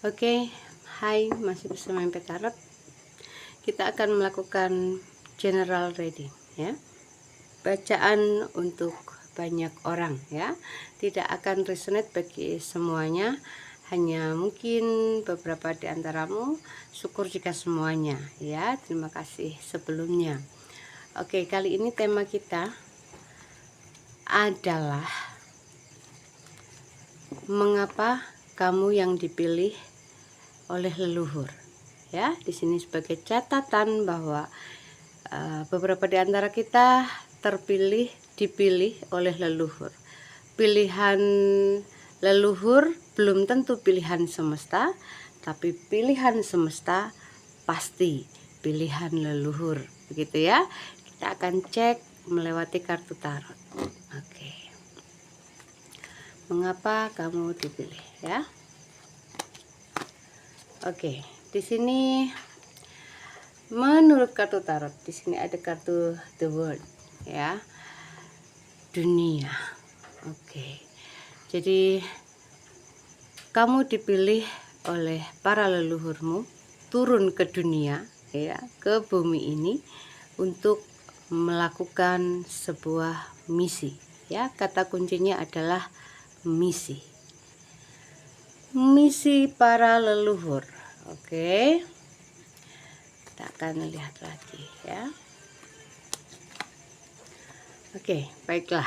Oke, hai, masih bersama MP Tarot. Kita akan melakukan general reading ya. Bacaan untuk banyak orang ya. Tidak akan resonate bagi semuanya, hanya mungkin beberapa di antaramu. Syukur jika semuanya ya. Terima kasih sebelumnya. Oke, kali ini tema kita adalah mengapa kamu yang dipilih oleh leluhur. Ya, di sini sebagai catatan bahwa beberapa di antara kita dipilih oleh leluhur. Pilihan leluhur belum tentu pilihan semesta, tapi pilihan semesta pasti pilihan leluhur. Begitu ya. Kita akan cek melewati kartu tarot. Oke. Mengapa kamu dipilih ya? Oke, di sini menurut kartu tarot, di sini ada kartu The World ya. Dunia. Oke. Jadi kamu dipilih oleh para leluhurmu turun ke dunia ya, ke bumi ini untuk melakukan sebuah misi ya. Kata kuncinya adalah misi. Misi para leluhur. Oke. Kita akan lihat lagi ya. Oke, baiklah.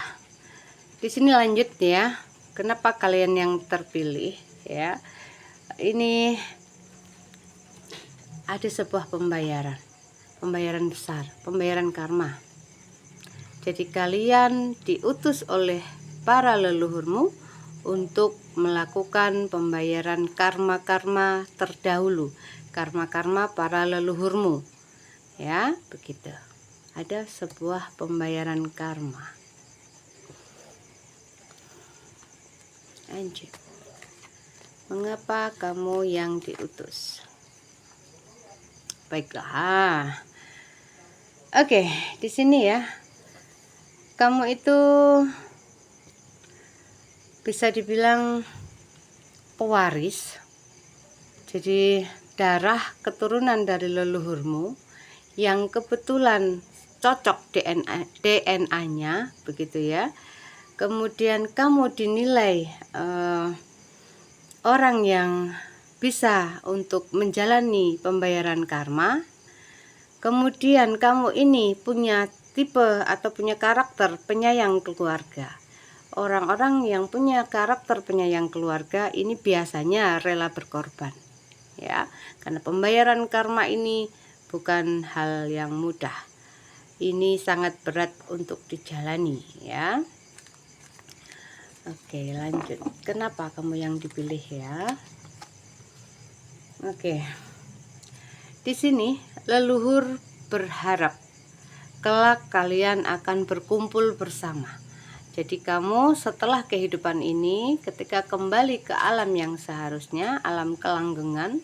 Di sini lanjut ya. Kenapa kalian yang terpilih ya? Ini ada sebuah pembayaran besar, pembayaran karma. Jadi kalian diutus oleh para leluhurmu untuk melakukan pembayaran karma-karma terdahulu, karma-karma para leluhurmu. Ya, begitu. Ada sebuah pembayaran karma. Lanjut. Mengapa kamu yang diutus? Baiklah. Oke, di sini ya. Kamu itu bisa dibilang pewaris. Jadi darah keturunan dari leluhurmu yang kebetulan cocok DNA-nya begitu ya. Kemudian kamu dinilai orang yang bisa untuk menjalani pembayaran karma. Kemudian kamu ini punya tipe atau punya karakter penyayang keluarga. Orang-orang yang punya karakter penyayang keluarga ini biasanya rela berkorban ya, karena pembayaran karma ini bukan hal yang mudah. Ini sangat berat untuk dijalani ya. Oke, lanjut. Kenapa kamu yang dipilih ya? Oke. Di sini leluhur berharap kelak kalian akan berkumpul bersama. Jadi kamu setelah kehidupan ini ketika kembali ke alam yang seharusnya, alam kelanggengan,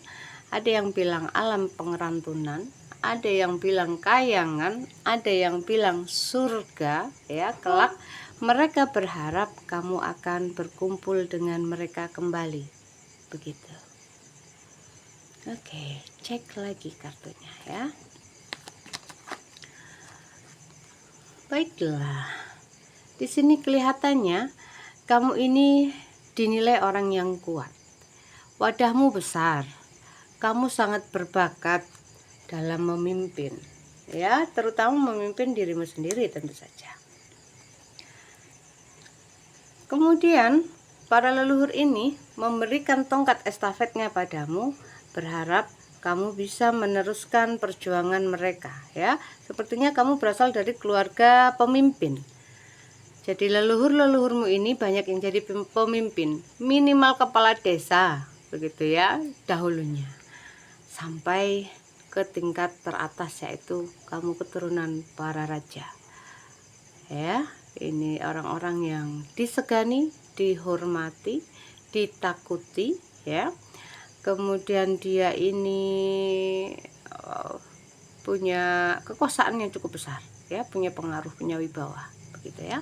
ada yang bilang alam pengerantunan, ada yang bilang kayangan, ada yang bilang surga ya, kelak mereka berharap kamu akan berkumpul dengan mereka kembali. Begitu. Oke, cek lagi kartunya ya. Baiklah. Di sini kelihatannya kamu ini dinilai orang yang kuat. Wadahmu besar. Kamu sangat berbakat dalam memimpin. Ya, terutama memimpin dirimu sendiri tentu saja. Kemudian para leluhur ini memberikan tongkat estafetnya padamu, berharap kamu bisa meneruskan perjuangan mereka ya. Sepertinya kamu berasal dari keluarga pemimpin. Jadi leluhur-leluhurmu ini banyak yang jadi pemimpin, minimal kepala desa, begitu ya, dahulunya. Sampai ke tingkat teratas yaitu kamu keturunan para raja. Ya, ini orang-orang yang disegani, dihormati, ditakuti ya. Kemudian dia ini punya kekuasaan yang cukup besar ya, punya pengaruh, punya wibawa, begitu ya.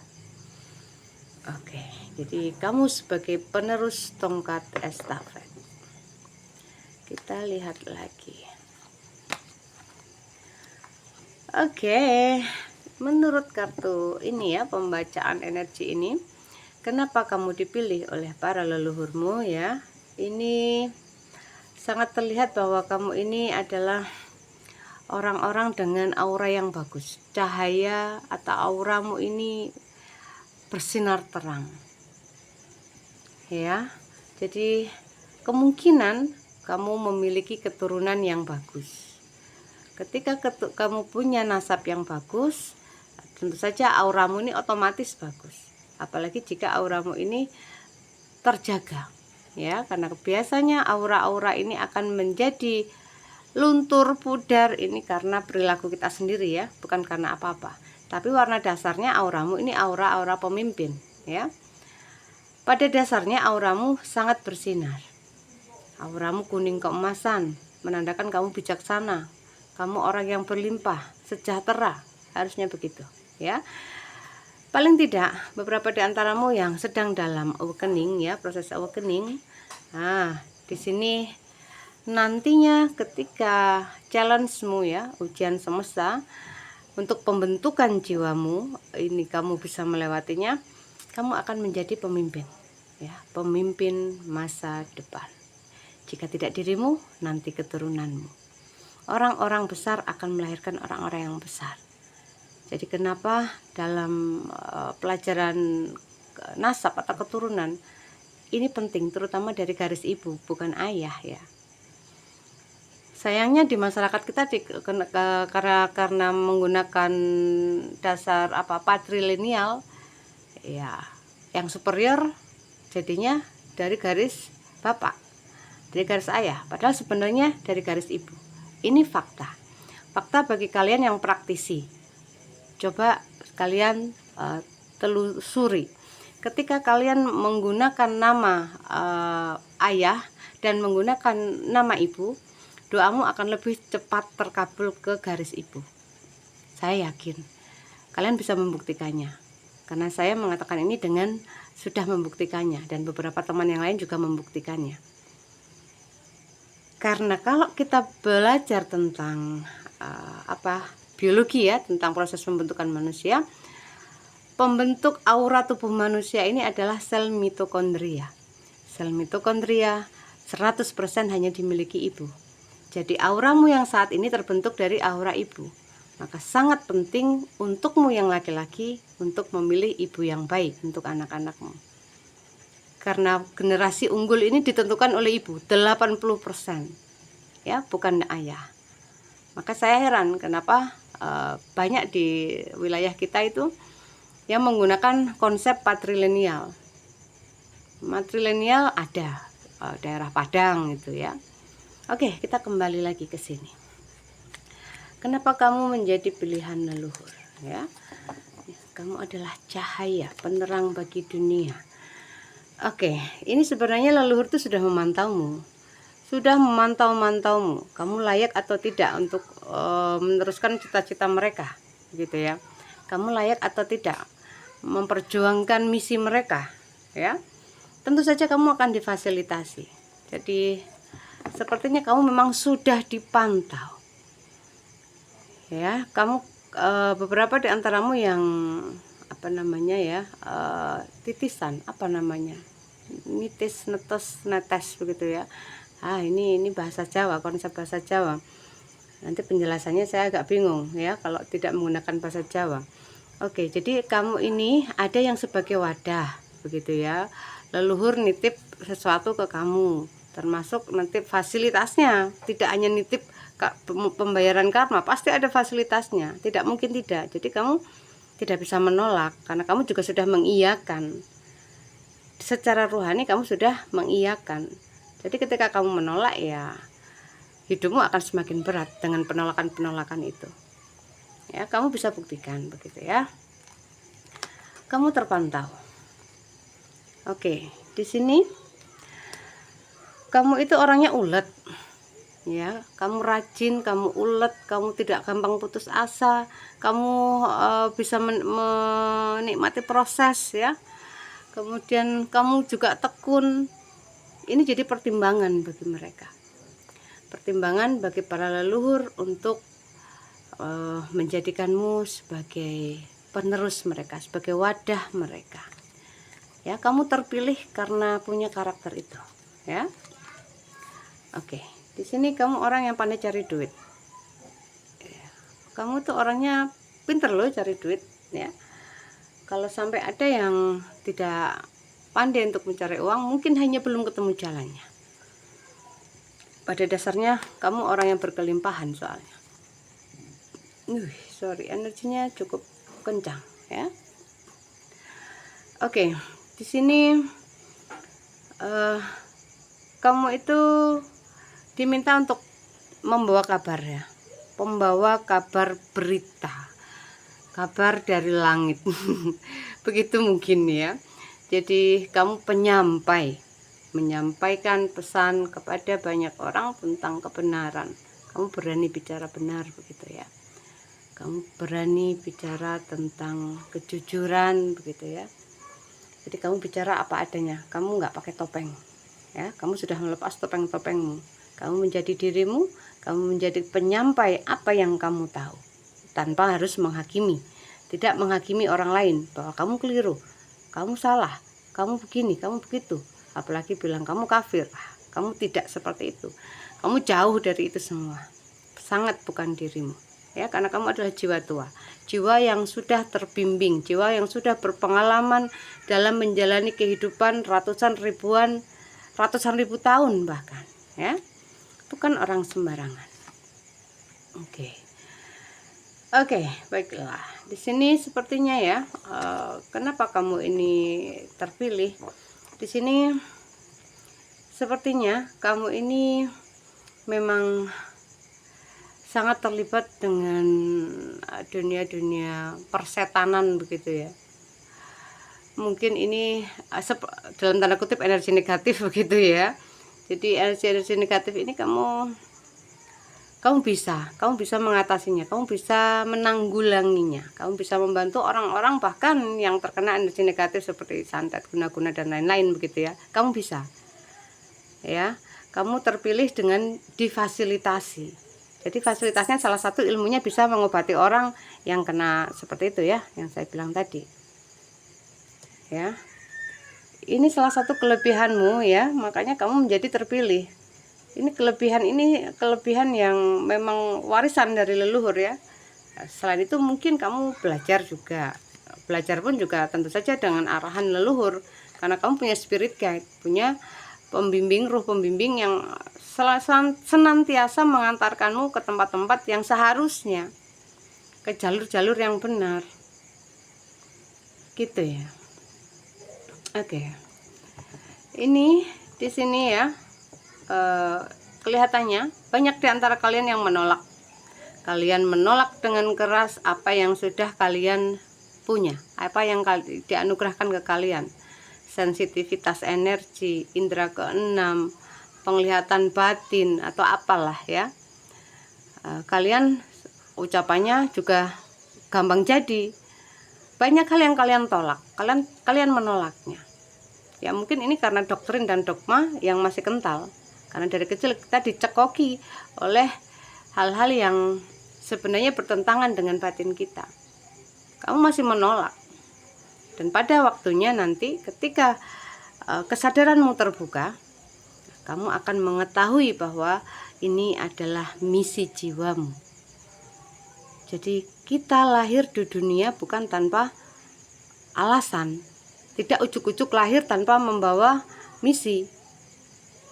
Oke, jadi kamu sebagai penerus tongkat estafet. Kita lihat lagi. Oke, menurut kartu ini ya, pembacaan energi ini, kenapa kamu dipilih oleh para leluhurmu ya? Ini sangat terlihat bahwa kamu ini adalah orang-orang dengan aura yang bagus. Cahaya atau auramu ini bersinar terang. Ya. Jadi kemungkinan kamu memiliki keturunan yang bagus. Ketika kamu punya nasab yang bagus, tentu saja auramu ini otomatis bagus. Apalagi jika auramu ini terjaga, ya, karena biasanya aura-aura ini akan menjadi luntur pudar ini karena perilaku kita sendiri ya, bukan karena apa-apa. Tapi warna dasarnya auramu ini aura-aura pemimpin, ya. Pada dasarnya auramu sangat bersinar. Auramu kuning keemasan, menandakan kamu bijaksana. Kamu orang yang berlimpah, sejahtera, harusnya begitu, ya. Paling tidak beberapa di antaramu yang sedang dalam awakening ya, proses awakening. Nah, di sini nantinya ketika challenge-mu ya, ujian semesta untuk pembentukan jiwamu, ini kamu bisa melewatinya, kamu akan menjadi pemimpin ya, pemimpin masa depan. Jika tidak dirimu, nanti keturunanmu. Orang-orang besar akan melahirkan orang-orang yang besar. Jadi kenapa dalam pelajaran nasab atau keturunan ini penting, terutama dari garis ibu, bukan ayah ya. Sayangnya di masyarakat kita karena menggunakan dasar patrilineal ya, yang superior jadinya dari garis bapak, dari garis ayah, padahal sebenarnya dari garis ibu. Ini fakta bagi kalian yang praktisi. Coba kalian telusuri. Ketika kalian menggunakan nama ayah dan menggunakan nama ibu, doamu akan lebih cepat terkabul ke garis ibu. Saya yakin kalian bisa membuktikannya, karena saya mengatakan ini dengan sudah membuktikannya, dan beberapa teman yang lain juga membuktikannya. Karena kalau kita belajar tentang biologi ya, tentang proses pembentukan manusia, pembentuk aura tubuh manusia ini adalah sel mitokondria. Sel mitokondria 100% hanya dimiliki ibu. Jadi auramu yang saat ini terbentuk dari aura ibu. Maka sangat penting untukmu yang laki-laki untuk memilih ibu yang baik untuk anak-anakmu. Karena generasi unggul ini ditentukan oleh ibu 80%, ya, bukan ayah. Maka saya heran kenapa banyak di wilayah kita itu yang menggunakan konsep patrilineal. Matrilineal ada daerah Padang itu ya. Oke, kita kembali lagi ke sini. Kenapa kamu menjadi pilihan leluhur ya? Kamu adalah cahaya penerang bagi dunia. Oke, ini sebenarnya leluhur itu sudah memantaumu. Sudah memantau-mantaumu. Kamu layak atau tidak untuk meneruskan cita-cita mereka, gitu ya. Kamu layak atau tidak memperjuangkan misi mereka, ya. Tentu saja kamu akan difasilitasi. Jadi sepertinya kamu memang sudah dipantau. Ya, kamu beberapa di antaramu yang titisan, nitis, netes begitu ya. Ini bahasa Jawa, konsep bahasa Jawa. Nanti penjelasannya saya agak bingung ya kalau tidak menggunakan bahasa Jawa. Oke, jadi kamu ini ada yang sebagai wadah begitu ya. Leluhur nitip sesuatu ke kamu, termasuk nanti fasilitasnya. Tidak hanya nitip pembayaran karma, pasti ada fasilitasnya, tidak mungkin tidak. Jadi kamu tidak bisa menolak karena kamu juga sudah mengiyakan. Secara rohani kamu sudah mengiyakan. Jadi ketika kamu menolak ya hidupmu akan semakin berat dengan penolakan-penolakan itu. Ya, kamu bisa buktikan begitu ya. Kamu terpantau. Oke, di sini kamu itu orangnya ulet. Ya, kamu rajin, kamu ulet, kamu tidak gampang putus asa, kamu bisa menikmati proses ya. Kemudian kamu juga tekun. Ini jadi pertimbangan bagi mereka. pertimbangan bagi para leluhur untuk menjadikanmu sebagai penerus mereka, sebagai wadah mereka. Ya, kamu terpilih karena punya karakter itu, ya. Oke, di sini kamu orang yang pandai cari duit. Kamu tuh orangnya pinter loh cari duit, ya. Kalau sampai ada yang tidak pandai untuk mencari uang, mungkin hanya belum ketemu jalannya. Pada dasarnya kamu orang yang berkelimpahan soalnya. Sorry, energinya cukup kencang, ya. Oke, di sini kamu itu diminta untuk membawa kabar, ya, pembawa kabar berita, kabar dari langit. Begitu mungkin, ya. Jadi kamu penyampai, menyampaikan pesan kepada banyak orang tentang kebenaran. Kamu berani bicara benar, begitu ya. Kamu berani bicara tentang kejujuran, begitu ya. Jadi kamu bicara apa adanya, kamu nggak pakai topeng, ya. Kamu sudah melepas topeng-topengmu, kamu menjadi dirimu, kamu menjadi penyampai apa yang kamu tahu, tanpa harus menghakimi, tidak menghakimi orang lain bahwa kamu keliru, kamu salah, kamu begini, kamu begitu, apalagi bilang kamu kafir. Kamu tidak seperti itu, kamu jauh dari itu semua, sangat bukan dirimu. Ya, karena kamu adalah jiwa tua, jiwa yang sudah terbimbing, jiwa yang sudah berpengalaman dalam menjalani kehidupan ratusan ribu tahun bahkan, ya. Bukan orang sembarangan. Oke, baiklah. Di sini sepertinya, ya, kenapa kamu ini terpilih? Di sini sepertinya kamu ini memang sangat terlibat dengan dunia-dunia persetanan, begitu ya. Mungkin ini dalam tanda kutip energi negatif, begitu ya. Jadi energi negatif ini kamu bisa mengatasinya, kamu bisa menanggulanginya, kamu bisa membantu orang-orang bahkan yang terkena energi negatif seperti santet, guna-guna dan lain-lain, begitu ya. Kamu bisa, ya. Kamu terpilih dengan difasilitasi. Jadi fasilitasnya salah satu ilmunya bisa mengobati orang yang kena seperti itu, ya, yang saya bilang tadi, ya. Ini salah satu kelebihanmu, ya, makanya kamu menjadi terpilih. Ini kelebihan yang memang warisan dari leluhur, ya. Selain itu mungkin kamu belajar juga. Belajar pun juga tentu saja dengan arahan leluhur, karena kamu punya spirit guide, punya pembimbing, ruh pembimbing yang senantiasa mengantarkanmu ke tempat-tempat yang seharusnya, ke jalur-jalur yang benar, gitu ya. Oke, ini di sini, ya, kelihatannya banyak di antara kalian yang menolak. Kalian menolak dengan keras apa yang sudah kalian punya, apa yang dianugerahkan ke kalian. Sensitivitas energi, indera keenam, penglihatan batin, atau apalah, ya. Kalian ucapannya juga gampang jadi. Banyak hal yang kalian tolak, kalian menolaknya. Ya, mungkin ini karena doktrin dan dogma yang masih kental. Karena dari kecil kita dicekoki oleh hal-hal yang sebenarnya bertentangan dengan batin kita. Kamu masih menolak. Dan pada waktunya nanti ketika kesadaranmu terbuka, kamu akan mengetahui bahwa ini adalah misi jiwamu. Jadi kita lahir di dunia bukan tanpa alasan, tidak ujuk-ujuk lahir tanpa membawa misi,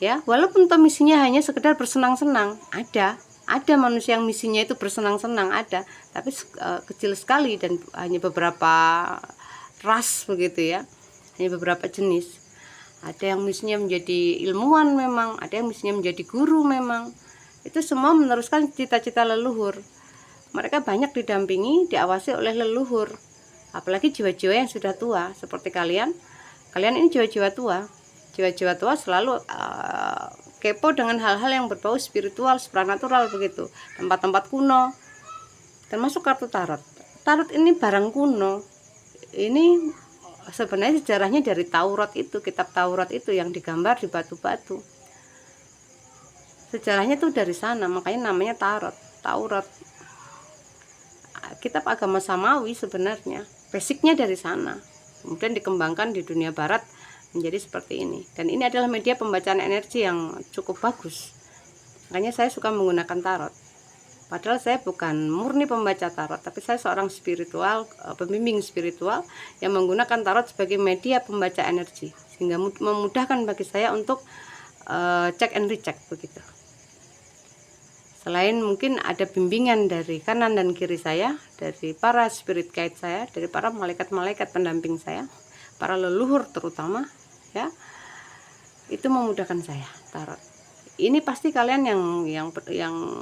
ya. Walaupun misinya hanya sekedar bersenang-senang, ada manusia yang misinya itu bersenang-senang, ada, tapi kecil sekali dan hanya beberapa ras, begitu ya, hanya beberapa jenis. Ada yang misinya menjadi ilmuwan memang, ada yang misinya menjadi guru memang. Itu semua meneruskan cita-cita leluhur. Mereka banyak didampingi, diawasi oleh leluhur. Apalagi jiwa-jiwa yang sudah tua seperti kalian. Kalian ini jiwa-jiwa tua. Jiwa-jiwa tua selalu kepo dengan hal-hal yang berbau spiritual, supranatural, begitu. Tempat-tempat kuno, termasuk kartu tarot. Tarot ini barang kuno. Ini sebenarnya sejarahnya dari Taurat itu, kitab Taurat itu yang digambar di batu-batu. Sejarahnya tuh dari sana, makanya namanya Taurat. Kitab agama samawi sebenarnya basicnya dari sana, kemudian dikembangkan di dunia barat menjadi seperti ini. Dan ini adalah media pembacaan energi yang cukup bagus, makanya saya suka menggunakan tarot. Padahal saya bukan murni pembaca tarot, tapi saya seorang spiritual, pembimbing spiritual yang menggunakan tarot sebagai media pembaca energi, sehingga memudahkan bagi saya untuk cek and recheck begitu. Selain mungkin ada bimbingan dari kanan dan kiri saya, dari para spirit guide saya, dari para malaikat-malaikat pendamping saya, para leluhur terutama, ya, itu memudahkan saya tarot. Ini pasti kalian yang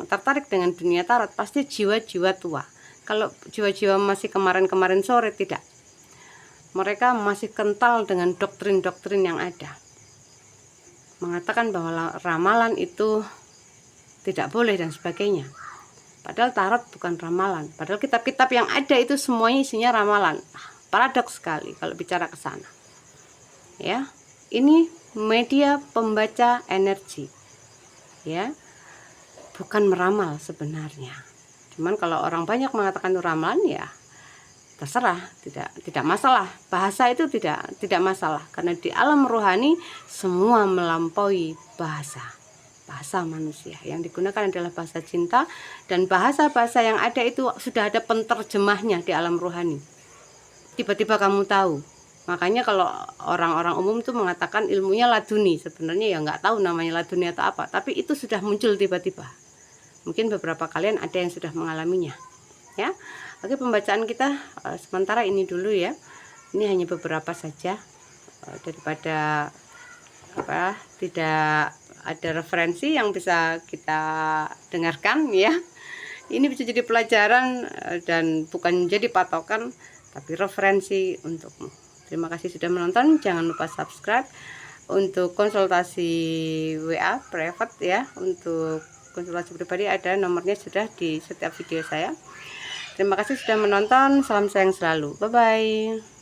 tertarik dengan dunia tarot pasti jiwa-jiwa tua. Kalau jiwa-jiwa masih kemarin-kemarin sore, tidak. Mereka masih kental dengan doktrin-doktrin yang ada, mengatakan bahwa ramalan itu tidak boleh dan sebagainya. Padahal tarot bukan ramalan. Padahal kitab-kitab yang ada itu semuanya isinya ramalan. Paradoks sekali kalau bicara ke sana. Ya, ini media pembaca energi. Ya, bukan meramal sebenarnya. Cuman kalau orang banyak mengatakan itu ramalan, ya terserah, tidak masalah. Bahasa itu tidak masalah, karena di alam rohani semua melampaui bahasa manusia. Yang digunakan adalah bahasa cinta, dan bahasa-bahasa yang ada itu sudah ada penterjemahnya di alam rohani. Tiba-tiba kamu tahu. Makanya kalau orang-orang umum tuh mengatakan ilmunya laduni, sebenarnya ya nggak tahu namanya laduni atau apa, tapi itu sudah muncul tiba-tiba. Mungkin beberapa kalian ada yang sudah mengalaminya, ya. Oke, pembacaan kita sementara ini dulu ya. Ini hanya beberapa saja, daripada tidak ada referensi yang bisa kita dengarkan, ya. Ini bisa jadi pelajaran dan bukan jadi patokan, tapi referensi untukmu. Terima kasih sudah menonton. Jangan lupa subscribe. Untuk konsultasi WA private, ya, untuk konsultasi pribadi ada nomornya sudah di setiap video saya. Terima kasih sudah menonton. Salam sayang selalu. Bye bye.